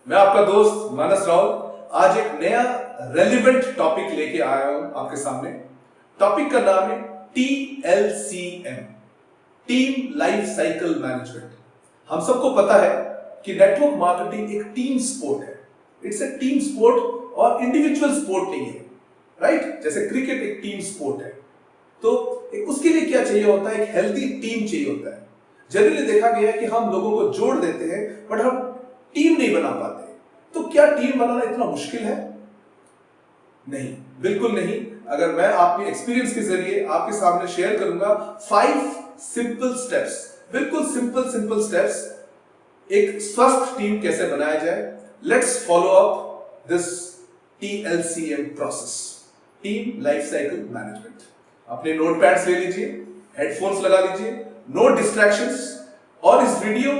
मैं आपका दोस्त मानस राव आज एक नया रेलिवेंट टॉपिक लेके आया हूं आपके सामने। टॉपिक का नाम है TLCM, team life cycle management. हम सबको पता है कि नेटवर्क मार्केटिंग एक टीम स्पोर्ट है। इट्स ए टीम स्पोर्ट और इंडिविजुअल स्पोर्ट नहीं है, राइट? जैसे क्रिकेट एक टीम स्पोर्ट है, तो उसके लिए क्या चाहिए होता है? एक हेल्दी टीम चाहिए होता है। जनरली देखा गया है कि हम लोगों को जोड़ देते हैं बट हम टीम नहीं बना पाते। तो क्या टीम बनाना इतना मुश्किल है? नहीं, बिल्कुल नहीं। अगर मैं अपने एक्सपीरियंस के जरिए आपके सामने शेयर करूंगा 5 सिंपल स्टेप्स, बिल्कुल सिंपल स्टेप्स, एक स्वस्थ टीम कैसे बनाया जाए। Let's follow up this TLCM process, team life cycle management. अपने नोटपैड्स ले लीजिए, हेडफोन्स लगा लीजिए, नो डिस्ट्रैक्शंस, और इस वीडियो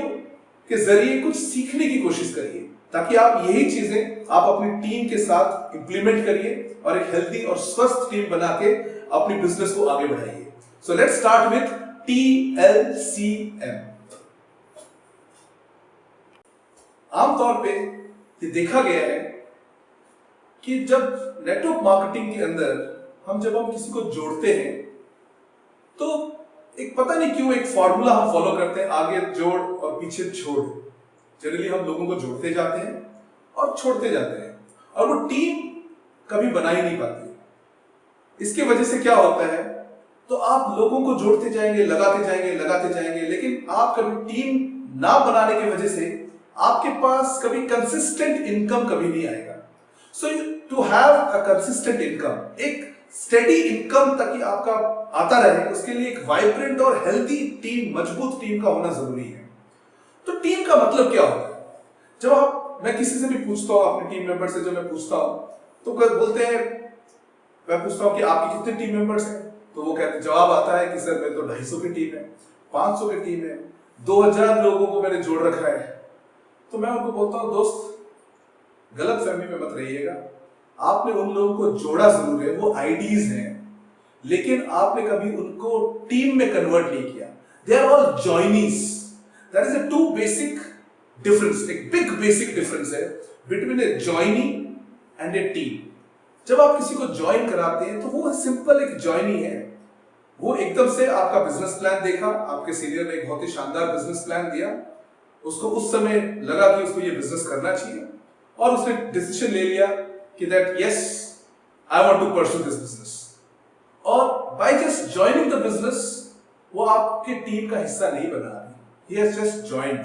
के जरिए कुछ सीखने की कोशिश करिए ताकि आप यही चीजें आप अपनी टीम के साथ इंप्लीमेंट करिए और एक हेल्दी और स्वस्थ टीम बना के अपनी बिजनेस को आगे बढ़ाइए। So let's start with TLCM। आमतौर पे ये देखा गया है कि जब नेटवर्क मार्केटिंग के अंदर जब हम किसी को जोड़ते हैं तो एक पता नहीं क्यों एक फॉर्मूला हम फॉलो करते हैं, आगे जोड़ और पीछे छोड़। जनरली हम लोगों को जोड़ते जाते हैं और छोड़ते जाते हैं और वो टीम कभी बना ही नहीं पाती। इसके वजह से क्या होता है, तो आप लोगों को जोड़ते जाएंगे, लगाते जाएंगे, लेकिन आप कभी टीम ना बनाने की वजह से आपके पास कभी कंसिस्टेंट इनकम कभी नहीं आएगा। So to have a consistent income, एक स्टेडी इनकम ताकि आपका आता रहे, उसके लिए एक वाइब्रेंट और हेल्दी टीम, मजबूत टीम का होना जरूरी है। तो टीम का मतलब क्या होता है? जब मैं किसी से भी पूछता हूं, अपने टीम मेंबर से जब मैं पूछता हूं तो बोलते हैं, मैं पूछता हूं कि आपकी कितने टीम मेंबर्स हैं, तो वो कहते, जवाब आता है कि सर मैं तो 250 की टीम है, 500 की टीम है, 2000 लोगों को मैंने जोड़ रखा है। तो मैं उनको बोलता हूं, दोस्त गलत फहमी में मत रहिएगा, आपने उन लोगों को जोड़ा जरूर है, वो आईडीज हैं, लेकिन आपने कभी उनको टीम में कन्वर्ट नहीं किया। They are all joinees. That is a too basic difference, एक बिग बेसिक डिफरेंस है between a joinee and a team. जब आप किसी को ज्वाइन कराते हैं तो वो सिंपल एक जॉइनी है। वो एकदम से आपका बिजनेस प्लान देखा, आपके सीनियर ने एक बहुत ही शानदार बिजनेस प्लान दिया, उसको उस समय लगा कि उसको ये बिजनेस करना चाहिए और उसने डिसीजन ले लिया कि that yes I want to pursue this business, और by just joining the business वो आपके टीम का हिस्सा नहीं बना रही, ही हैज जस्ट जॉइंड।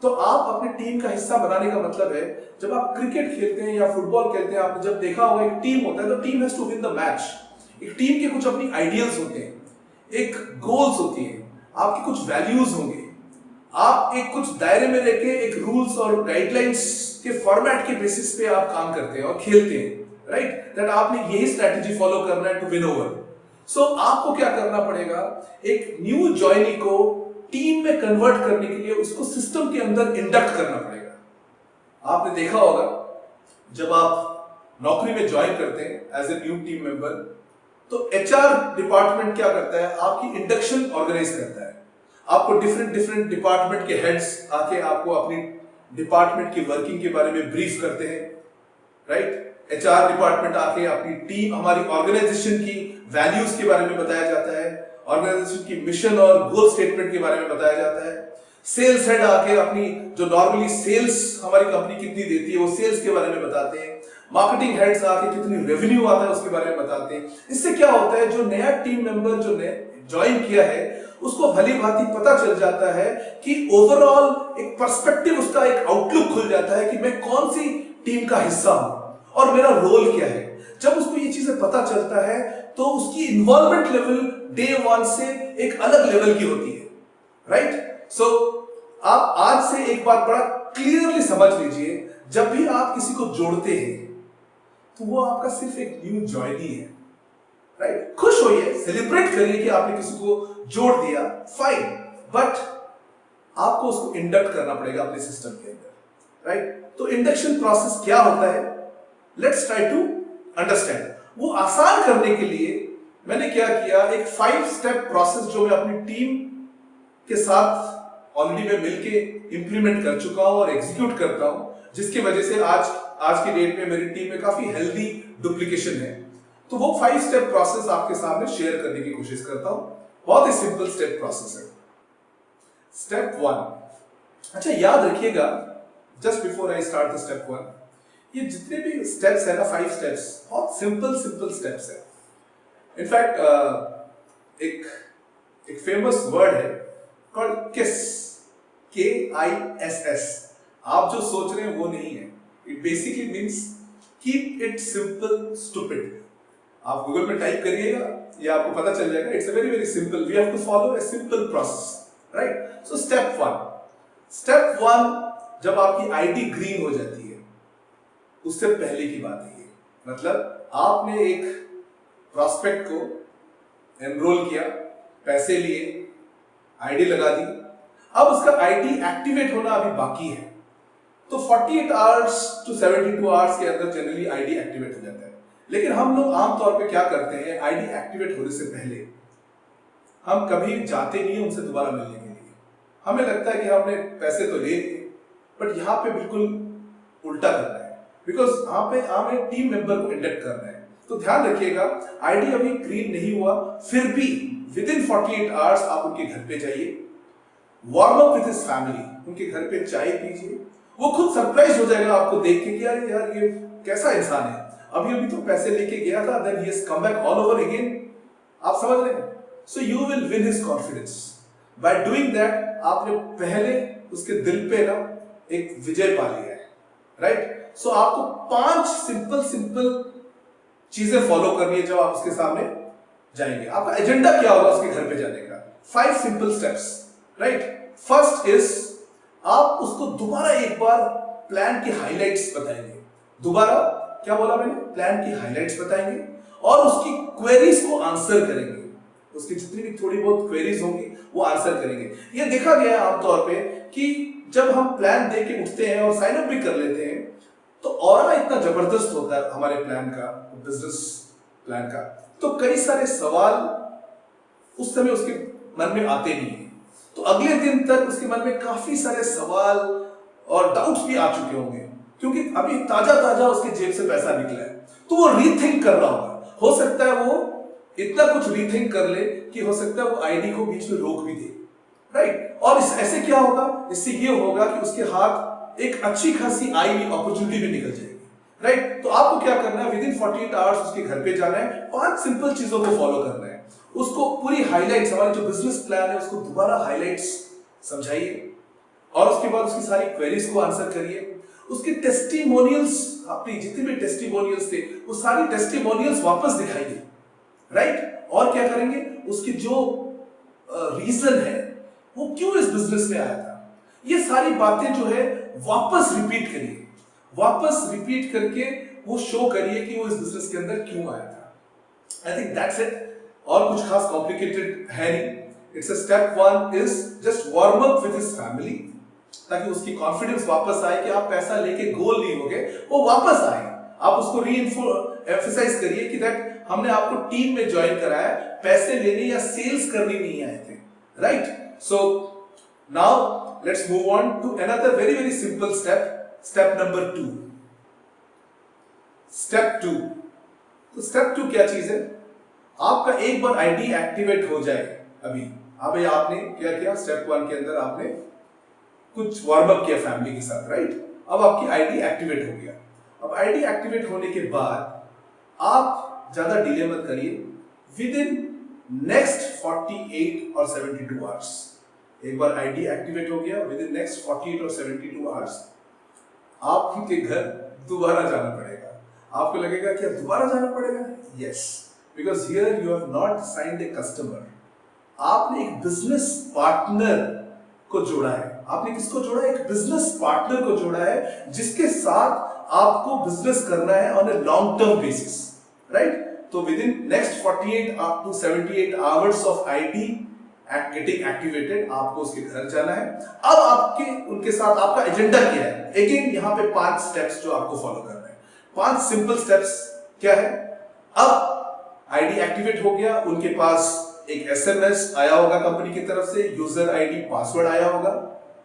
तो आप अपने टीम का हिस्सा बनाने का मतलब है, जब आप क्रिकेट खेलते हैं या फुटबॉल खेलते हैं, आपने जब देखा होगा एक टीम होता है तो team has to win the match. एक टीम के कुछ अपनी आइडियल्स होते हैं, एक गोल्स होती हैं, आपके कुछ वैल्यूज होंगे, आप एक कुछ दायरे में रहकर एक रूल्स और गाइडलाइंस के फॉर्मेट के बेसिस पे आप काम करते हैं और खेलते हैं, राइट? दैट आपने यही स्ट्रेटजी फॉलो करना है टू विन ओवर। सो आपको क्या करना पड़ेगा, एक न्यू जॉइनी को टीम में कन्वर्ट करने के लिए उसको सिस्टम के अंदर इंडक्ट करना पड़ेगा। आपने देखा होगा जब आप नौकरी में ज्वाइन करते हैं as a new team member, तो HR डिपार्टमेंट क्या करता है, आपकी इंडक्शन ऑर्गेनाइज करता है। आपको डिफरेंट डिपार्टमेंट के हेड्स आके आपको अपनी डिपार्टमेंट की वर्किंग के बारे में ब्रीफ करते हैं, राइट? HR डिपार्टमेंट आके अपनी टीम, हमारी ऑर्गेनाइजेशन की वैल्यूज के बारे में बताया जाता है, ऑर्गेनाइजेशन की मिशन और गोल स्टेटमेंट के बारे में बताया जाता है। सेल्स हेड आके अपनी जो नॉर्मली सेल्स हमारी कंपनी कितनी देती है वो सेल्स के बारे में बताते हैं। मार्केटिंग हेड्स आके कितनी रेवेन्यू आता है उसके बारे में बताते हैं। इससे क्या होता है, जो नया टीम मेंबर जो ने ज्वाइन किया है उसको भली भांति पता चल जाता है कि ओवरऑल एक पर्सपेक्टिव, उसका एक आउटलुक खुल जाता है कि मैं कौन सी टीम का हिस्सा हूं और मेरा रोल क्या है। जब उसको ये चीजें पता चलता है तो उसकी इन्वॉल्वमेंट लेवल डे 1 से एक अलग लेवल की होती है, राइट? सो आप आज से एक बात बड़ा क्लियरली समझ लीजिए, जब भी आप किसी को जोड़ते हैं तो वो आपका सिर्फ एक न्यू जॉइनी है, राइट? खुश होइए, सेलिब्रेट करिए कि आपने किसी को जोड़ दिया, फाइन, बट आपको उसको इंडक्ट करना पड़ेगा अपने सिस्टम के अंदर, राइट? तो इंडक्शन प्रोसेस क्या होता है, लेट्स ट्राई टू अंडरस्टैंड। वो आसान करने के लिए मैंने क्या किया, एक 5 स्टेप प्रोसेस जो मैं अपनी टीम के साथ ऑलरेडी मैं मिलके इंप्लीमेंट कर चुका हूं और एग्जीक्यूट करता हूं, जिसकी वजह से आज की डेट में मेरी टीम में काफी हेल्दी डुप्लीकेशन है। तो वो 5 स्टेप प्रोसेस आपके सामने शेयर करने की कोशिश करता हूं। बहुत ही सिंपल स्टेप प्रोसेस है। स्टेप 1, अच्छा याद रखिएगा, just before I start the step 1, ये जितने भी स्टेप्स है ना, 5 स्टेप्स, बहुत सिंपल स्टेप्स है। इनफैक्ट एक फेमस वर्ड है कॉल्ड किस, KISS। आप जो सोच रहे हैं वो नहीं है। It basically means keep it simple stupid. आप गूगल में टाइप करिएगा, ये आपको पता चल जाएगा। It's a very very simple, we have to follow a simple process, right. So step 1, जब आपकी आईडी ग्रीन हो जाती है, उससे पहले की बात है ये। मतलब आपने एक प्रॉस्पेक्ट को एनरोल किया, पैसे लिए, आईडी लगा दी, अब उसका आईडी एक्टिवेट होना अभी बाकी है। तो 48 आवर्स टू 72 आवर्स के अंदर जनरली आईडी एक्टिवेट हो जाता है। लेकिन हम लोग आमतौर पे क्या करते हैं, आईडी एक्टिवेट होने से पहले हम कभी जाते नहीं है उनसे दोबारा मिलने के लिए। हमें लगता है कि हमने पैसे तो ले लिए, बट यहाँ पे बिल्कुल उल्टा करना है, बिकॉज यहाँ पे हमें टीम मेंबर को इंडक्ट करना है। तो ध्यान रखिएगा, आईडी अभी ग्रीन नहीं हुआ, फिर भी विद इन 48 आवर्स आप उनके घर पे जाइए, warm up with his family, उनके घर पे चाय पीजिए। वो खुद सरप्राइज हो जाएगा आपको देख के कि यार ये कैसा इंसान है, अभी तो पैसे लेके गया था, then he has come back all over again. आप समझ रहे हैं? So you will win his confidence by doing that. आपने पहले उसके दिल पे ना एक विजय पा लिया है, राइट। सो आपको 5 सिंपल चीजें फॉलो करनी है जब आप उसके सामने जाएंगे। आपका एजेंडा क्या होगा उसके घर पे जाने का? 5 simple steps, right. First is, आप उसको दोबारा एक बार प्लान की हाइलाइट्स बताएंगे। दोबारा क्या बोला मैंने? प्लान की हाइलाइट्स बताएंगे और उसकी क्वेरीज को आंसर करेंगे। उसकी जितनी भी थोड़ी बहुत क्वेरीज होंगी वो आंसर करेंगे। ये देखा गया है आमतौर पे कि जब हम प्लान दे के उठते हैं और साइन अप भी कर लेते हैं, तो ऑरा इतना जबरदस्त होता है हमारे प्लान का, बिजनेस प्लान का, तो कई सारे सवाल उस समय उसके मन में आते नहीं है। तो अगले दिन तक उसके मन में काफी सारे सवाल और डाउट्स भी आ चुके होंगे, क्योंकि अभी ताजा उसके जेब से पैसा निकला है। तो वो रीथिंक कर रहा होगा। हो सकता है वो इतना कुछ रीथिंक कर ले कि हो सकता है वो आईडी को बीच में रोक भी दे, राइट। और ऐसे क्या होगा? इससे ये होगा कि उसके हाथ एक अच्छी खासी आई हुई अपॉर्चुनिटी भी निकल जाएगी, राइट। तो आपको क्या करना है? विद इन 48 आवर्स उसके घर पे जाना है, 5 सिंपल चीजों को फॉलो करना है। उसको पूरी हाइलाइट्स, हमारा जो बिजनेस प्लान है उसको दोबारा हाइलाइट्स समझाइए और उसके बाद उसकी सारी क्वेरीज को आंसर करिए। उसके टेस्टिमोनियल्स, अपनी जितने भी टेस्टिमोनियल्स थे वो सारी टेस्टिमोनियल्स वापस दिखाइए, राइट। और क्या करेंगे? उसकी जो रीजन है वो क्यों इस बिजनेस में आया था, ये सारी बातें जो है वापस रिपीट करिए। वापस रिपीट करके वो शो करिए कि वो इस बिजनेस के अंदर क्यों आया था। I think that's it. और कुछ खास कॉम्प्लिकेटेड है नहीं। It's a step 1 is just warm up with his family, ताकि उसकी कॉन्फिडेंस वापस आए कि आप पैसा लेके गोल नहीं हो गए, वो वापस आए। आप उसको एम्फसाइज करिए कि दैट हमने आपको टीम में ज्वाइन कराया, पैसे लेने या सेल्स करने नहीं आए थे, right. So now let's move on to another very very simple step number 2। Step 2, तो स्टेप 2 क्या चीज है? आपका एक बार आईडी एक्टिवेट हो जाए, अभी आपने क्या किया? स्टेप 1 के अंदर आपने कुछ वार्म अप किया फैमिली के साथ, राइट। अब आपकी आईडी एक्टिवेट हो गया। अब आईडी एक्टिवेट होने के बाद आप ज्यादा डिले मत करिए। विद इन नेक्स्ट 48 और 72 आवर्स, एक बार आईडी एक्टिवेट हो गया, विद इन नेक्स्ट 48 और 72 आवर्स आपके घर दोबारा जाना पड़ेगा। आपको लगेगा कि दोबारा जाना पड़ेगा? Yes, because here you have not signed a customer. आपने एक बिजनेस पार्टनर को जोड़ा है। आपने किसको जोड़ा? एक बिजनेस पार्टनर को जोड़ा है, जिसके साथ आपको बिजनेस करना है on a long term basis, right. तो within next 48 up to 78 hours of ID getting activated, आपको उसके घर जाना है। अब आपके उनके साथ आपका एजेंडा क्या है? अगेन यहाँ पे 5 स्टेप्स जो आपको फॉलो करना है। 5 सिंपल स्टेप्स क्या है? अब आईडी एक्टिवेट हो गया, उनके पास एक एसएमएस आया होगा कंपनी की तरफ से, यूजर आईडी पासवर्ड आया होगा,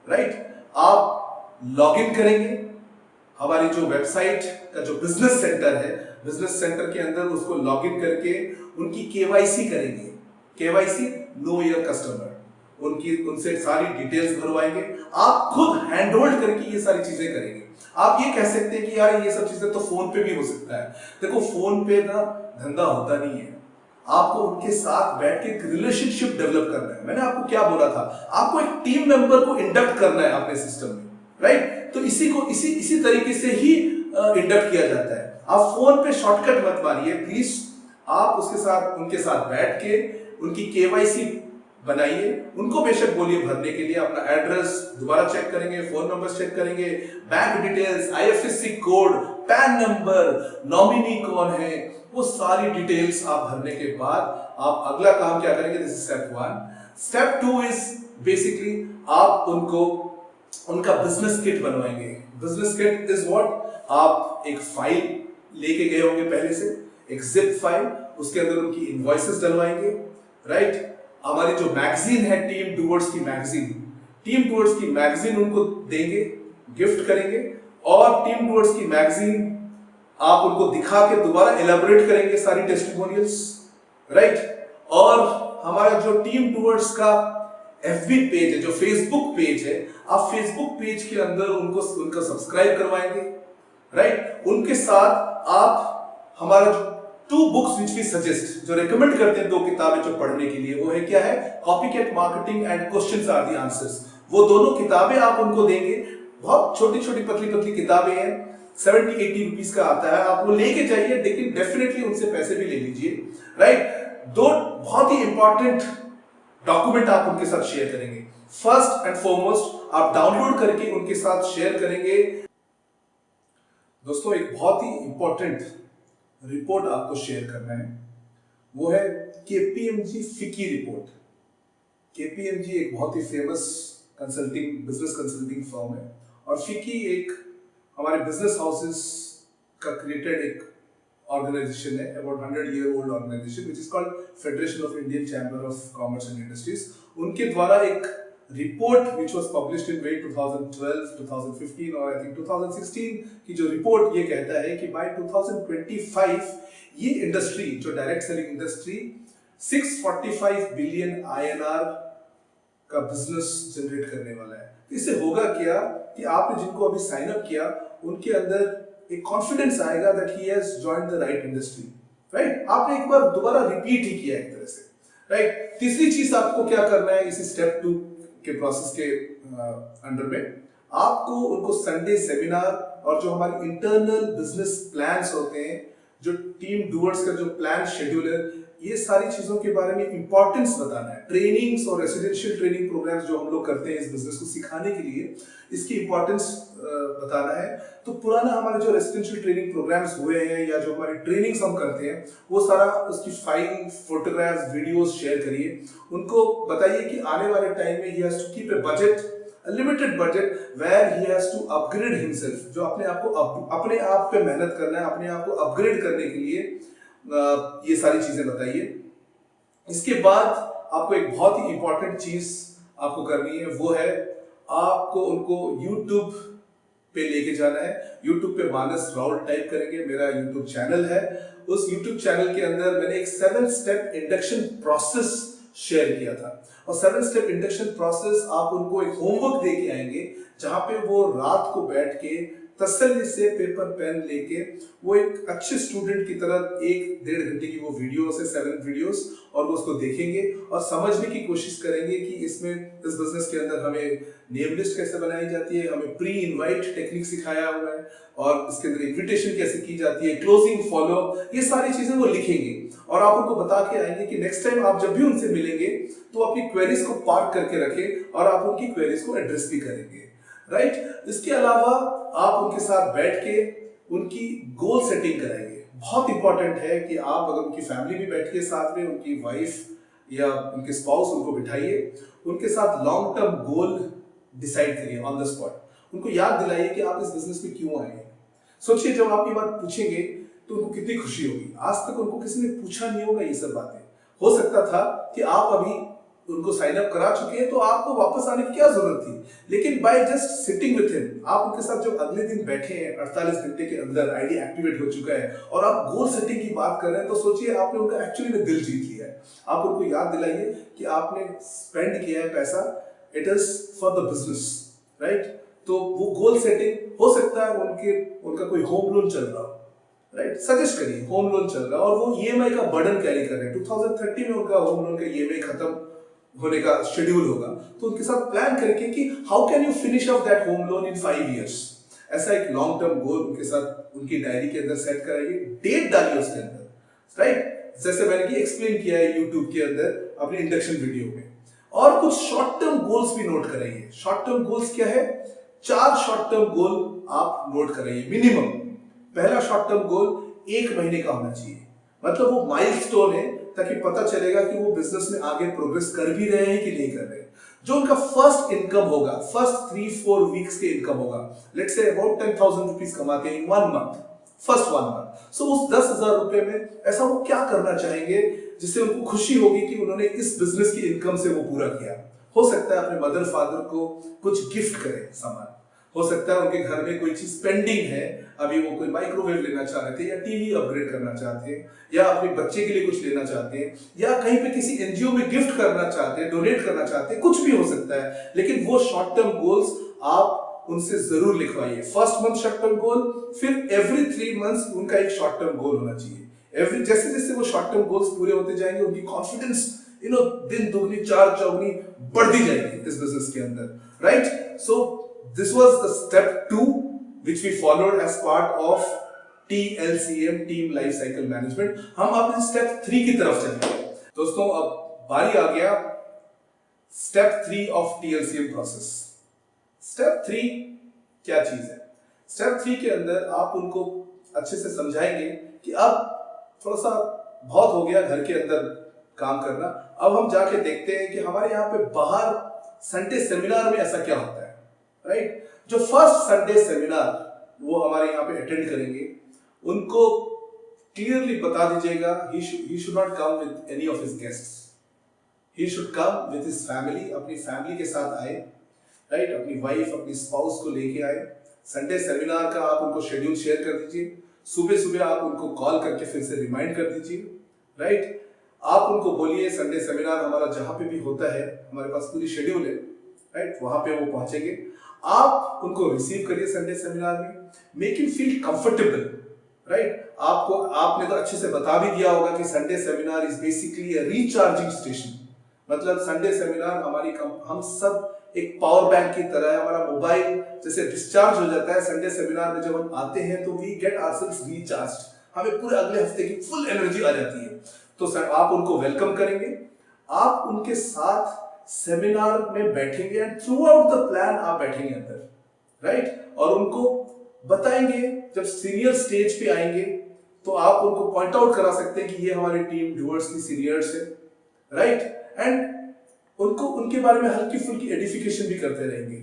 राइट? आप लॉग इन करेंगे, हमारी जो वेबसाइट का जो बिजनेस सेंटर है, बिजनेस सेंटर के अंदर उसको लॉग इन करके उनकी केवाईसी करेंगे। केवाईसी, नो योर कस्टमर, उनसे सारी डिटेल्स भरवाएंगे। आप खुद हैंड होल्ड करके ये सारी चीजें करेंगे। आप ये कह सकते हैं कि यार ये सब चीजें तो फोन पे भी हो सकता है। देखो, फोन पे ना धंधा होता नहीं है। आपको उनके साथ बैठ के एक रिलेशनशिप डेवलप करना है। मैंने आपको क्या बोला था, आपको एक टीम मेंबर को इंडक्ट करना है अपने सिस्टम में, राइट? तो इसी तरीके से ही इंडक्ट किया जाता है। आप फोन पे शॉर्टकट मत मारिए प्लीज। आप उनके साथ बैठ के उनकी केवाईसी बनाइए। उनको बेशक बोलिए भरने के लिए, अपना एड्रेस दोबारा चेक करेंगे, फोन नंबर चेक करेंगे, bank details, IFSC code, pan number, nominee कौन है, वो सारी डिटेल्स आप भरने के बाद आप अगला काम क्या करेंगे? This is step 1। Step 2 is basically आप उनको उनका बिजनेस किट बनवाएंगे। Business kit is what? आप एक फाइल लेके गए होंगे पहले से, एक जिप फाइल, उसके अंदर उनकी इनवॉइसेस डलवाएंगे, राइट? हमारी जो मैगजीन है टीम डूवर्ड्स की मैगजीन उनको देंगे, गिफ्ट करेंगे, और टीम डूवर्ड्स की मैगजीन आप उनको दिखा के दोबारा एलैबोरेट करेंगे सारी टेस्टिमोनियल्स, राइट? और हमारा जो टीम डूवर्ड्स का एफबी पेज है, जो फेसबुक पेज है, आप फेसबुक पेज के अंदर उनको सब्सक्राइब करवाएंगे, राइट? उनके साथ आप हमारा जो 2 बुक्स विच वी सजेस्ट, जो रेकमेंड करते हैं 2 किताबें जो पढ़ने के लिए, वो है क्या है? Copycat marketing and questions are the answers. वो दोनों किताबें आप उनको देंगे। बहुत छोटी छोटी पतली पतली किताबें हैं, 70-80 रुपीज का आता है। आप वो लेके जाइए, लेकिन डेफिनेटली उनसे पैसे भी ले लीजिए, राइट? 2 बहुत ही इंपॉर्टेंट डॉक्यूमेंट आप उनके साथ शेयर करेंगे। फर्स्ट एंड फॉरमोस्ट, आप डाउनलोड करके उनके साथ शेयर करेंगे। दोस्तों, एक बहुत ही इंपॉर्टेंट रिपोर्ट आपको शेयर करना है, वो है केपीएमजी फिकी रिपोर्ट। केपीएमजी एक बहुत ही फेमस बिजनेस कंसल्टिंग फर्म है, और फिकी एक हमारे बिजनेस हाउसेस का क्रिएटेड एक ऑर्गेनाइजेशन है, about 100-year-old organisation which is called federation of Indian chamber of commerce and industries. उनके द्वारा एक report which was published in 2012, 2015 और आई थिंक 2016 की जो रिपोर्ट ये कहता है कि बाय 2025 ये इंडस्ट्री, जो direct selling industry, 645 billion INR का बिजनेस जनरेट करने वाला है। इससे होगा क्या कि आपने जिनको अभी साइन अप किया, उनके अंदर एक कॉन्फिडेंस आएगा that he has joined the right industry, right? आपने एक बार दोबारा रिपीट ही किया एक तरह से, राइट? तीसरी चीज आपको क्या करना है इसी स्टेप 2 के प्रोसेस के अंडर में, आपको उनको संडे सेमिनार और जो हमारे इंटरनल बिजनेस प्लान्स होते हैं, जो टीम डूवर्स का जो प्लान शेड्यूल है, ये सारी चीजों के बारे में इंपॉर्टेंस बताना है। ट्रेनिंग्स और रेसिडेंशियल ट्रेनिंग प्रोग्राम्स जो हम लोग करते हैं इस बिजनेस को सिखाने के लिए, इसकी इंपॉर्टेंस बताना है। तो पुराना हमारे जो रेसिडेंशियल ट्रेनिंग प्रोग्राम्स हुए हैं या जो हमारी ट्रेनिंग्स हम करते हैं, वो सारा उसकी फाइल, फोटोग्राफ्स, वीडियोस शेयर करिए। उनको बताइए कि आने वाले टाइम में he has to keep a budget, limited budget where he has to upgrade himself, जो अपने आप पे मेहनत करना है, अपने आप को अपग्रेड करने के लिए ये सारी चीजें बताइए। इसके बाद आपको एक बहुत ही इंपॉर्टेंट चीज आपको करनी है, वो है आपको उनको YouTube पे लेके जाना है। YouTube पे मानस राउल टाइप करेंगे, मेरा YouTube चैनल है। उस YouTube चैनल के अंदर मैंने एक 7 स्टेप इंडक्शन प्रोसेस शेयर किया था, और 7 स्टेप इंडक्शन प्रोसेस आप उनको एक होमवर्क दे के आएंगे, जहां पे वो रात को बैठ के तसल्ली से पेपर पेन लेके वो एक अच्छे स्टूडेंट की तरह 1-1.5 घंटे की वो वीडियोस है, 7 वीडियोस, और वो उसको देखेंगे और समझने की कोशिश करेंगे कि इस बिजनेस के अंदर हमें नेम लिस्ट कैसे बनाई जाती है, हमें प्री इनवाइट टेक्निक सिखाया हुआ है, और इसके अंदर इन्विटेशन कैसे की जाती है, क्लोजिंग फॉलो, ये सारी चीजें वो लिखेंगे और आप उनको बता के आएंगे कि नेक्स्ट टाइम आप जब भी उनसे मिलेंगे तो अपनी क्वेरीज को पार्क करके रखें और आप उनकी क्वेरीज को एड्रेस भी करेंगे, राइट? इसके अलावा आप उनके साथ बैठ के उनकी गोल सेटिंग कराएंगे। बहुत इंपॉर्टेंट है कि आप अगर उनकी फैमिली भी बैठी है साथ में, उनकी वाइफ या उनके स्पाउस, उनको बिठाइए, उनके साथ लॉन्ग टर्म गोल डिसाइड करिए ऑन द स्पॉट। उनको याद दिलाइए कि आप इस बिजनेस में क्यों आए हैं। सोचिए, जब आप ये बात पूछेंगे तो उनको कितनी खुशी होगी। आज तक उनको किसी ने पूछा नहीं होगा ये सब बातें। हो सकता था कि आप अभी उनको साइन अप करा चुके हैं, तो आपको वापस आने की क्या जरूरत थी। लेकिन by just sitting with him, आप उनके साथ जब अगले दिन बैठे हैं, 48 घंटे के अंदर आईडी एक्टिवेट हो चुका है और आप गोल सेटिंग की बात कर रहे हैं, तो सोचिए आपने उनका एक्चुअली में दिल जीत लिया है। आप उनको याद दिलाइए कि आपने स्पेंड किया है पैसा, it is for the business, right. तो वो गोल सेटिंग हो सकता है उनका कोई होम लोन चल रहा हो, राइट, सजेस्ट करिए होम लोन चल रहा है और वो ईएमआई का बर्डन कैरी कर रहे हैं, 2030 में उनका होम लोन का ईएमआई खत्म होने का शेड्यूल होगा, तो उनके साथ प्लान करके कि how can you finish off that home loan in 5 years, ऐसा एक लॉन्ग टर्म गोल उनके साथ उनकी डायरी के अंदर सेट कराइए, डेट डालिए उसके अंदर, राइट, जैसे मैंने कि एक्सप्लेन किया है यूट्यूब के अंदर अपनी इंडक्शन वीडियो में। और कुछ शॉर्ट टर्म गोल्स भी नोट कराइए। शॉर्ट टर्म गोल्स क्या है? 4 शॉर्ट टर्म गोल आप नोट कराइए मिनिमम। पहला शॉर्ट टर्म गोल 1 महीने का होना चाहिए, मतलब वो माइलस्टोन है, ताकि पता चलेगा कि वो बिजनेस में आगे प्रोग्रेस कर भी रहे हैं कि नहीं कर रहे। जो उनका फर्स्ट इनकम होगा, फर्स्ट 3-4 वीक्स के इनकम होगा, लेट्स से अबाउट 10,000 रुपीज कमाते हैं इन 1 मंथ, फर्स्ट 1 मंथ, सो उस 10,000 रुपए में ऐसा वो क्या करना चाहेंगे जिससे उनको खुशी होगी कि उन्होंने इस बिजनेस की इनकम से वो पूरा किया। हो सकता है अपने मदर फादर को कुछ गिफ्ट करें सामान, हो सकता है उनके घर में कोई चीज पेंडिंग है, अभी वो कोई माइक्रोवेव लेना चाह रहे थे या टीवी अपग्रेड करना चाहते हैं या अपने बच्चे के लिए कुछ लेना चाहते हैं या कहीं पे किसी एनजीओ में गिफ्ट करना चाहते हैं, डोनेट करना चाहते हैं, कुछ भी हो सकता है। लेकिन वो शॉर्ट टर्म गोल्स आप उनसे जरूर लिखवाइए। First month short term goal, फिर एवरी 3 मंथ्स उनका एक शॉर्ट टर्म गोल होना चाहिए। जैसे जैसे वो शॉर्ट टर्म गोल्स पूरे होते जाएंगे, उनकी कॉन्फिडेंस दिन दुगनी चार चौगुनी बढ़ती जाएगी इस बिजनेस के अंदर, right. So this was the step 2 which we followed as part of TLCM, Team Life Cycle Management। हम अब स्टेप 3 की तरफ चलते हैं दोस्तों। अब बारी आ गया step 3 of TLCM process. Step 3 क्या चीज है? स्टेप 3 के अंदर आप उनको अच्छे से समझाएंगे कि अब थोड़ा सा बहुत हो गया घर के अंदर काम करना, अब हम जाके देखते हैं कि हमारे यहाँ पे बाहर संडे सेमिनार में ऐसा क्या होता है, राइट। जो फर्स्ट संडे सेमिनार वो हमारे यहाँ पे अटेंड करेंगे, उनको क्लियरली बता दीजिएगा he should not come with any of his guests, he should come with his family, अपनी फैमिली के साथ आए, राइट, अपनी वाइफ अपनी स्पाउस को लेके आए। संडे सेमिनार का आप उनको शेड्यूल शेयर कर दीजिए, सुबह सुबह आप उनको कॉल करके फिर से रिमाइंड कर दीजिए, राइट। आप उनको बोलिए संडे सेमिनार हमारा जहां पे भी होता है, हमारे पास पूरी शेड्यूल है, राइट, वहां पे वो पहुंचेंगे। आप उनको रिसीव करिए संडे सेमिनार में, make him feel comfortable, right. आपने तो अच्छे से बता भी दिया होगा कि Sunday seminar is basically a recharging station, मतलब संडे सेमिनार हम सब एक पावर बैंक की तरह है। हमारा मोबाइल जैसे डिस्चार्ज हो जाता है संडे सेमिनार में, जब हम आते हैं तो वी गेट आवरसेल्व्स रिचार्ज्ड, हमें पूरे अगले हफ्ते की फुल एनर्जी आ जाती है। तो सर आप उनको वेलकम करेंगे, आप उनके साथ सेमिनार में बैठेंगे and through out the plan आप बैठेंगे अंदर, राइट, और उनको बताएंगे। जब सीनियर स्टेज पे आएंगे तो आप उनको पॉइंट आउट करा सकते हैं कि ये हमारी टीम डूअर्स की सीनियर्स है, राइट, एंड उनको उनके बारे में हल्की फुल्की एडिफिकेशन भी करते रहेंगे,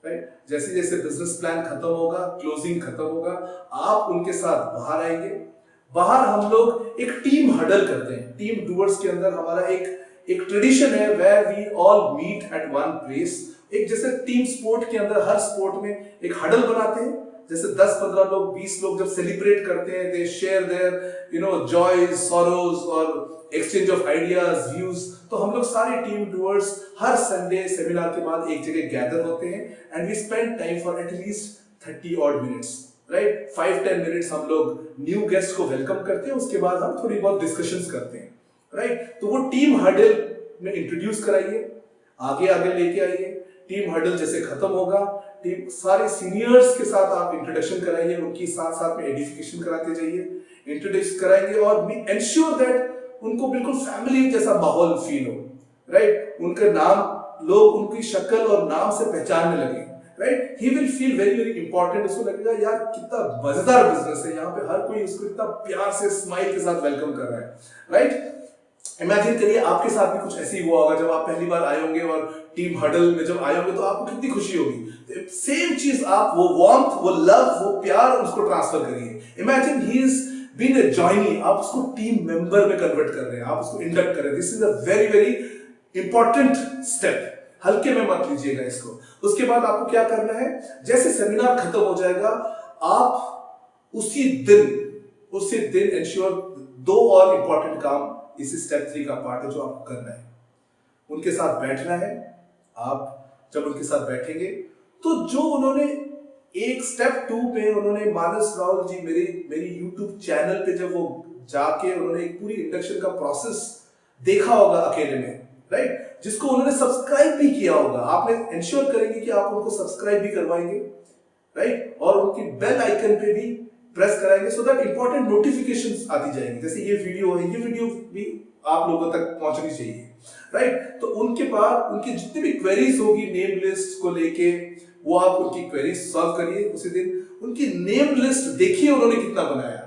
राइट। जैसे जैसे बिजनेस प्लान खत्म होगा, क्लोजिंग खत्म होगा, आप उनके साथ बाहर आएंगे। बाहर हम लोग एक टीम हडल करते हैं। टीम डूअर्स के अंदर हमारा एक ट्रेडिशन है where we all meet at one place. एक जैसे टीम स्पोर्ट के अंदर हर स्पोर्ट में एक हडल बनाते हैं, जैसे 10-15 लोग 20 लोग जब सेलिब्रेट करते हैं, they share their joys sorrows और एक्सचेंज ऑफ आइडियाज व्यूज। तो हम लोग सारे टीम डूअर्स हर संडे सेमिनार के बाद एक जगह गैदर होते हैं and we spend time for at least 30 odd minutes, right. 5-10 minutes हम लोग न्यू गेस्ट को वेलकम करते हैं, उसके बाद हम थोड़ी बहुत डिस्कशंस करते हैं, राइट। तो वो टीम हडल में इंट्रोड्यूस कराइए, आगे आगे लेके आइए। टीम हडल जैसे खत्म होगा, टीम सारे सीनियर्स के साथ आप इंट्रोडक्शन कराइए, उनकी साथ साथ में एडिफिकेशन कराते जाइए, इंट्रोड्यूस कराएंगे और एंश्योर दैट उनको बिल्कुल फैमिली जैसा माहौल फील हो, राइट। उनका नाम लोग उनकी शक्ल और नाम से पहचानने लगे, right. He will feel very very important. उसको लगेगा यार कितना मजेदार बिजनेस है, यहाँ पे हर कोई उसको इतना प्यार से स्माइल के साथ वेलकम कर रहा है, राइट। इमेजिन करिए आपके साथ भी कुछ ऐसे ही हुआ होगा जब आप पहली बार आए होंगे और टीम हडल में जब आए होंगे तो आपको कितनी खुशी होगी। सेम चीज आप वो वार्मथ, वो लव, वो प्यार उसको ट्रांसफर करिए। Imagine he is been a joinee, आप उसको टीम मेंबर में कन्वर्ट कर रहे हैं, आप उसको इंडक्ट कर रहे हैं। This is a very very important step, हल्के में मत लीजिएगा इसको। उसके बाद आपको क्या करना है, जैसे सेमिनार खत्म हो जाएगा आप उसी दिन इंश्योर 2 और इंपॉर्टेंट काम इसी स्टेप 3 का पार्ट है जो आपको करना है। उनके साथ बैठना है। आप जब उनके साथ बैठेंगे तो जो उन्होंने एक स्टेप 2 में उन्होंने मानस राहुल जी मेरी यूट्यूब चैनल पे जब वो जाके उन्होंने एक पूरी इंडक्शन का प्रोसेस देखा होगा अकेले में, राइट, जिसको उन्होंने सब्सक्राइब भी किया होगा, आपने इंश्योर करेंगे कि आप उनको सब्सक्राइब भी करवाएंगे, राइट, और उनकी बेल आइकन पे भी प्रेस कराएंगे सो दैट इंपॉर्टेंट नोटिफिकेशंस आती जाएंगी। जैसे ये वीडियो है, ये वीडियो भी आप लोगों तक पहुंचनी चाहिए, राइट। तो उनके बाद उनकी जितनी भी क्वेरीज होगी नेम लिस्ट को लेके, वो आप उनकी क्वेरीज सॉल्व करिए उसी दिन। उनकी नेम लिस्ट देखिए उन्होंने कितना बनाया,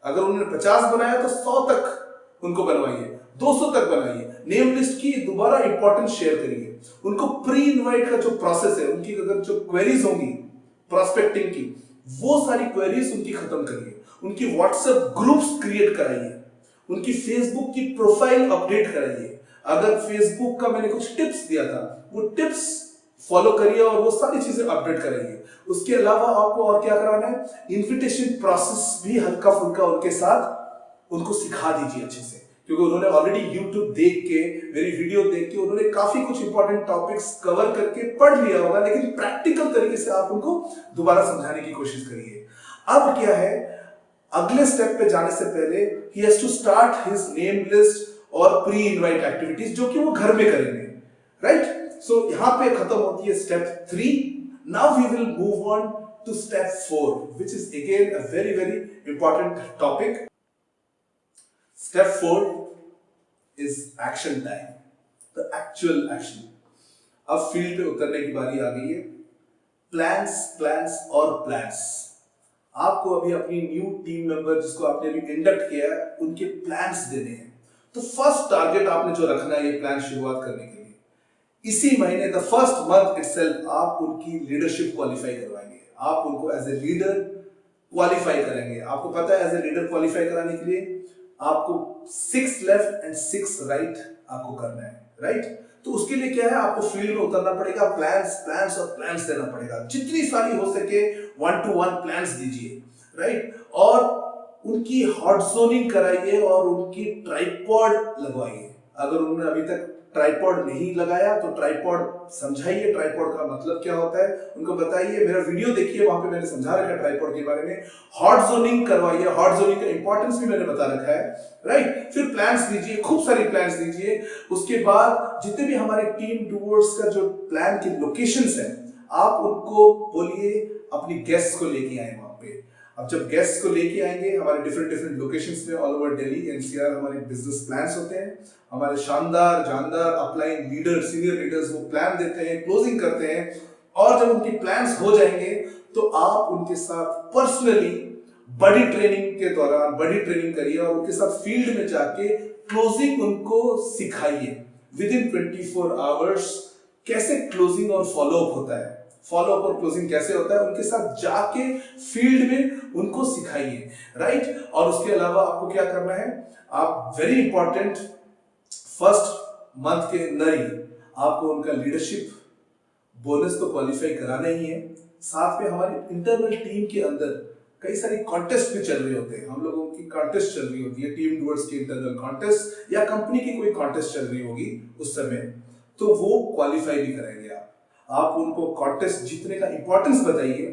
अगर उन्होंने 50 बनाया तो 100 तक उनको बनवाइए, 200 तक बनाइए। नेम लिस्ट की दोबारा इंपॉर्टेंस शेयर करिए। उनको प्री इनवाइट का जो प्रोसेस है, उनकी अगर जो क्वेरीज होंगी प्रोस्पेक्टिंग की, वो सारी क्वेरीज उनकी खत्म करिए। उनकी व्हाट्सएप ग्रुप्स क्रिएट कराइए। उनकी फेसबुक की प्रोफाइल अपडेट कराइए। अगर फेसबुक का मैंने कुछ टिप्स दिया था, वो टिप्स फॉलो करिए और वो सारी चीजें अपडेट कराइए। उसके अलावा आपको और क्या कराना है, इन्विटेशन प्रोसेस भी हल्का फुल्का उनके साथ उनको सिखा दीजिए अच्छे से, क्योंकि उन्होंने ऑलरेडी यूट्यूब देख के, मेरी वीडियो देख के उन्होंने काफी कुछ इंपॉर्टेंट टॉपिक्स कवर करके पढ़ लिया होगा, लेकिन प्रैक्टिकल तरीके से आप उनको दोबारा समझाने की कोशिश करिए। अब क्या है, अगले स्टेप पे जाने से पहले he has to start his name list और प्री इनवाइट एक्टिविटीज, जो कि वो घर में करेंगे, राइट। सो यहां पे खत्म होती है step 3। Now we will move on to step 4, which is again a very very important topic. Step 4 is action time, the actual action. अब फील्ड पे उतरने की बारी आ गई है। प्लान्स और प्लान्स। आपको अभी अपनी न्यू टीम मेंबर जिसको आपने अभी इंडक्ट किया है, उनके प्लान्स देने हैं। तो फर्स्ट टारगेट आपने जो रखना है ये प्लान शुरुआत करने के लिए, इसी महीने द फर्स्ट मंथ इटसेल्फ आप उनकी लीडरशिप क्वालिफाई करवाएंगे। आप उनको एज ए लीडर क्वालिफाई करेंगे। आपको पता है एज ए लीडर क्वालिफाई कराने के लिए आपको 6 लेफ्ट एंड 6 राइट आपको करना है, राइट। तो उसके लिए क्या है, आपको फील्ड में उतरना पड़ेगा, प्लान्स और प्लान्स देना पड़ेगा। जितनी सारी हो सके 1-to-1 प्लान्स दीजिए, राइट। और उनकी हॉट जोनिंग कराइए और उनकी ट्राइपॉड लगवाइए। अगर उन्होंने अभी तक ट्राइपॉड नहीं लगाया तो ट्राइपॉड समझाइए, ट्राइपॉड का मतलब क्या होता है उनको बताइए। मेरा वीडियो देखिए, वहां पे मैंने समझा रखा है ट्राइपॉड के बारे में। हॉट जोनिंग करवाइए, हॉट जोनिंग का इंपॉर्टेंस भी मैंने बता रखा है, राइट। फिर प्लान्स दीजिए, खूब सारी प्लान्स दीजिए। उसके बाद जितने भी हमारे टीम डूअर्स का जो प्लान की लोकेशंस है, आप उनको बोलिए अपनी गेस्ट को लेके आए वहां पे। अब जब गेस्ट को लेके आएंगे, हमारे डिफरेंट लोकेशंस में ऑल ओवर दिल्ली एनसीआर हमारे बिजनेस प्लान्स होते हैं। हमारे जानदार अपलाइन लीडर, सीनियर लीडर्स वो प्लान देते हैं, क्लोजिंग करते हैं। और जब उनकी प्लान्स हो जाएंगे तो आप उनके साथ पर्सनली बड़ी ट्रेनिंग के दौरान बड़ी ट्रेनिंग करिए और उनके साथ फील्ड में जाके क्लोजिंग उनको सिखाइए। विद इन 24 आवर्स कैसे क्लोजिंग और फॉलोअप होता है, फॉलोअप और क्लोजिंग कैसे होता है, उनके साथ जाके फील्ड में उनको सिखाइए, राइट। और उसके अलावा आपको क्या करना है, आप वेरी इंपॉर्टेंट फर्स्ट मंथ के अंदर ही आपको उनका लीडरशिप बोनस तो क्वालिफाई कराना ही है। साथ में हमारी इंटरनल टीम के अंदर कई सारी कॉन्टेस्ट भी चल रहे होते हैं। हम लोगों की कॉन्टेस्ट चल रही होती है, टीम डूअर्स की इंटरनल कॉन्टेस्ट या कंपनी की कोई कॉन्टेस्ट चल रही होगी उस समय, तो वो क्वालिफाई भी कराएंगे आप उनको कॉन्टेस्ट जीतने का इंपॉर्टेंस बताइए।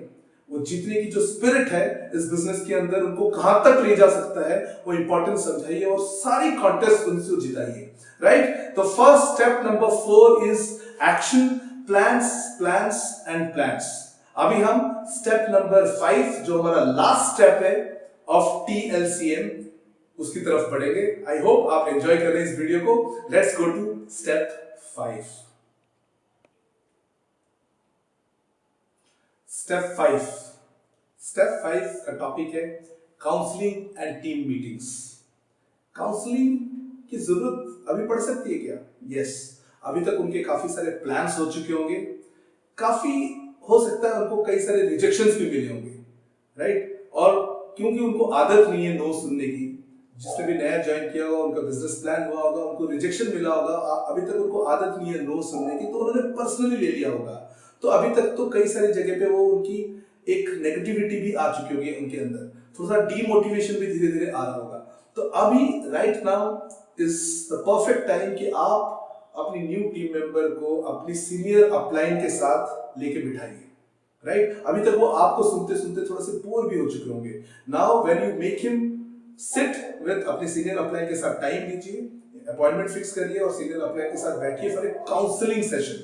वो जीतने की जो स्पिरिट है इस बिजनेस के अंदर, उनको कहां तक ले जा सकता है वो इंपॉर्टेंस समझाइए और सारी कॉन्टेस्ट उनसे जिताइए, राइट। तो first step number 4 is action, plans and plans. अभी हम स्टेप नंबर 5 जो हमारा लास्ट स्टेप है ऑफ TLCM उसकी तरफ बढ़ेंगे। आई होप आप एंजॉय कर रहे हैं इस वीडियो को। Let's go to step 5। Step 5 का टॉपिक है counselling and team meetings. Counselling की जरूरत अभी पड़ सकती है क्या? यस। अभी तक उनके काफी सारे प्लान्स हो चुके होंगे, काफी हो सकता है उनको कई सारे रिजेक्शंस भी मिले होंगे, राइट। और क्योंकि उनको आदत नहीं है नो सुनने की, जिसने भी नया ज्वाइन किया होगा, उनका बिजनेस प्लान हुआ होगा, उनको रिजेक्शन मिला होगा, अभी तक उनको आदत नहीं है नो सुनने की, तो उन्होंने पर्सनली ले लिया होगा। तो अभी तक तो कई सारी जगह पे वो उनकी एक नेगेटिविटी भी आ चुकी होगी उनके अंदर, थोड़ा सा डीमोटिवेशन भी धीरे धीरे आ रहा होगा। तो अभी right now is the perfect time कि आप अपनी न्यू टीम मेंबर को अपनी सीनियर अपलाइन के साथ लेके बिठाइए, राइट? अभी तक वो आपको सुनते सुनते थोड़ा से बोर भी हो चुके होंगे। Now when you make him sit with अपने सीनियर अपलाइन के साथ, टाइम लीजिए, अपॉइंटमेंट फिक्स करिए और सीनियर अपलाइन के साथ बैठिए for a counselling session,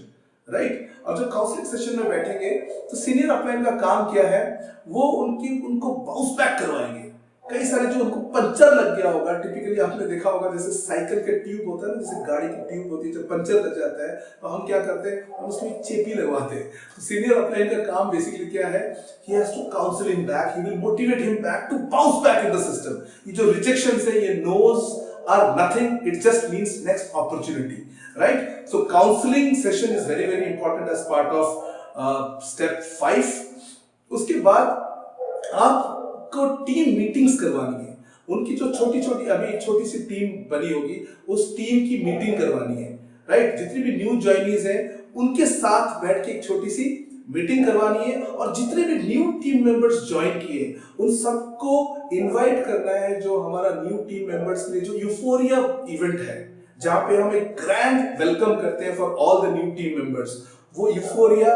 right? और जब काउंसलिंग सेशन में बैठेंगे तो सीनियर अपलाइन का काम क्या है, वो उनको बाउंस बैक करवाएंगे। कई सारे जो उनको पंचर लग गया होगा, टिपिकली आपने देखा होगा जैसे साइकिल के ट्यूब होता है ना, जैसे गाड़ी की ट्यूब होती है, जब पंचर लग जाता है तो हम क्या करते हैं, हम उसमें चेपी लगवाते हैं। तो सीनियर अपलाइन का काम बेसिकली क्या है, he has to counsel him back, he will motivate him back to bounce back in the system. ये जो रिजेक्शंस है, ये nos are nothing, it just means next opportunity, right? So counseling session is very very important as part of step 5. उसके बाद आपको team meetings करवानी है। उनकी जो छोटी छोटी, अभी एक छोटी सी टीम बनी होगी, उस टीम की मीटिंग करवानी है, राइट? जितनी भी न्यू ज्वाइनीज हैं उनके साथ बैठ के एक छोटी सी मीटिंग करवानी है, और जितने भी न्यू टीम मेंबर्स ज्वाइन किए उन सबको इनवाइट करना है, जो हमारा न्यू टीम मेंबर्स के लिए जो यूफोरिया इवेंट है, जहां पे हम एक ग्रैंड वेलकम करते हैं for all the new team members, वो यूफोरिया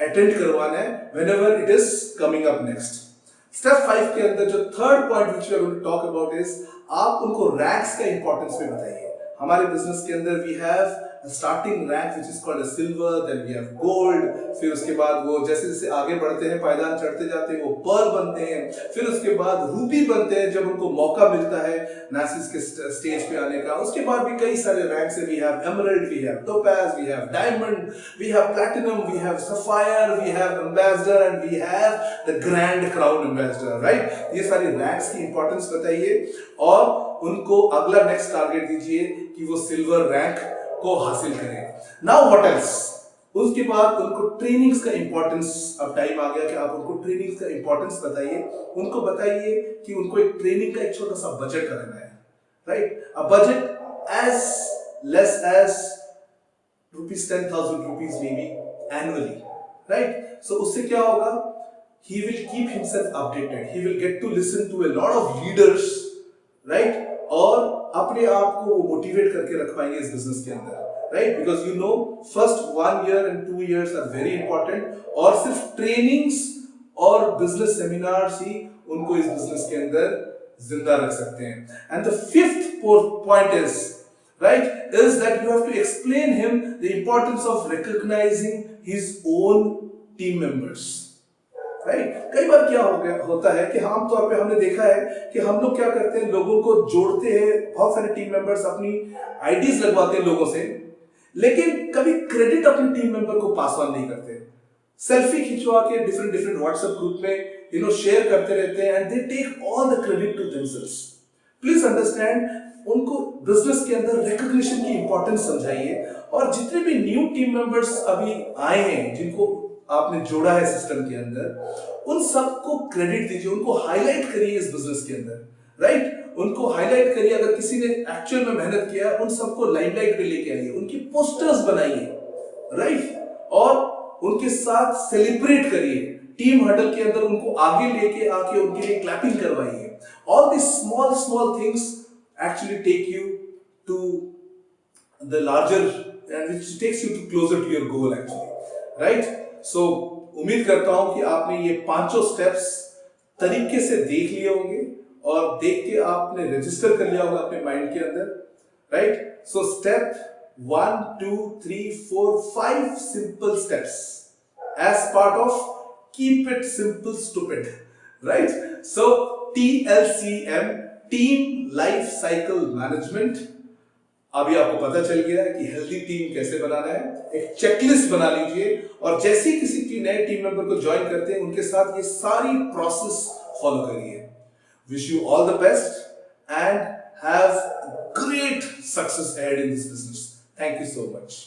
अटेंड करवाना है whenever it is coming up next. Step 5 के अंदर जो third point which we are going to talk about is, आप उनको रैंक्स का इंपॉर्टेंस भी बताइए। हमारे बिजनेस के अंदर we have starting rank which is called a silver, then we have gold, फिर उसके बाद वो जैसे जैसे आगे बढ़ते हैं, पायदान चढ़ते जाते हैं, वो पर्ल बनते हैं, फिर उसके बाद रूबी बनते हैं जब उनको मौका मिलता है नासिस के स्टेज पे आने का। उसके बाद भी कई सारे रैंक्स है, we have emerald, we have topaz, we have diamond, we have platinum, we have sapphire, we have ambassador and we have the grand crown ambassador, right? ये सारी रैंक्स की इंपॉर्टेंस बताइए और उनको अगला नेक्स्ट टारगेट दीजिए कि वो सिल्वर रैंक को हासिल करें। Now what else? उसके बाद उनको ट्रेनिंग्स का इंपॉर्टेंस, अब टाइम आ गया कि आप उनको ट्रेनिंग्स का इंपॉर्टेंस बताइए। उनको बताइए कि उनको एक ट्रेनिंग का एक छोटा सा बजट करना है, right? A budget as less as ₹10,000 maybe annually, right? So उससे क्या होगा? He will keep himself updated. He will get to listen to a lot of leaders, right? और अपने आप को वो मोटिवेट करके रख पाएंगे इस बिजनेस के अंदर, right? Because you know first 1 year and 2 years are very important, और सिर्फ ट्रेनिंग्स और बिजनेस सेमिनार्स ही उनको इस बिजनेस के अंदर जिंदा रख सकते हैं। And the fifth point is, right, is that you have to explain him the importance of recognizing his own team members, right? कई बार क्या होता है कि आमतौर पे हमने देखा है कि हम लोग क्या करते हैं, लोगों को जोड़ते हैं, बहुत सारे टीम मेंबर्स अपनी आईडीज लगवाते हैं लोगों से, लेकिन कभी क्रेडिट अपने टीम मेंबर को पास ऑन नहीं करते। सेल्फी खिंचवा के डिफरेंट व्हाट्सएप ग्रुप में शेयर करते रहते हैं, and they take all the credit to themselves. Please understand, उनको बिजनेस के अंदर रिकॉग्निशन की इंपॉर्टेंस समझाइए, और जितने भी न्यू टीम मेंबर्स अभी आए हैं, जिनको आपने जोड़ा है सिस्टम के अंदर, उन सबको क्रेडिट दीजिए, उनको हाईलाइट करिए इस बिजनेस के अंदर, राइट? उनको हाईलाइट करिए। अगर किसी ने एक्चुअल में मेहनत किया, उन सबको लाइमलाइट पे लेके आइए, उनकी पोस्टर्स बनाइए, राइट? और उनके साथ सेलिब्रेट करिए। टीम हडल के अंदर उनको आगे लेके आके उनके लिए क्लैपिंग करवाइए। All this small things actually take you to the larger, and which takes you to closer to your goal actually, right? So उम्मीद करता हूं कि आपने ये पांचों स्टेप्स तरीके से देख लिए होंगे, और देख के आपने रजिस्टर कर लिया होगा अपने माइंड के अंदर, right? So step 1 2 3 4 5 simple steps as part of keep it simple stupid, right? So TLCM, team life cycle management. अभी आपको पता चल गया है कि हेल्दी टीम कैसे बनाना है। एक चेकलिस्ट बना लीजिए, और जैसे ही किसी की नए टीम मेंबर को ज्वाइन करते हैं, उनके साथ ये सारी प्रोसेस फॉलो करिए। Wish you all the best and have great success ahead in this business. Thank you so much.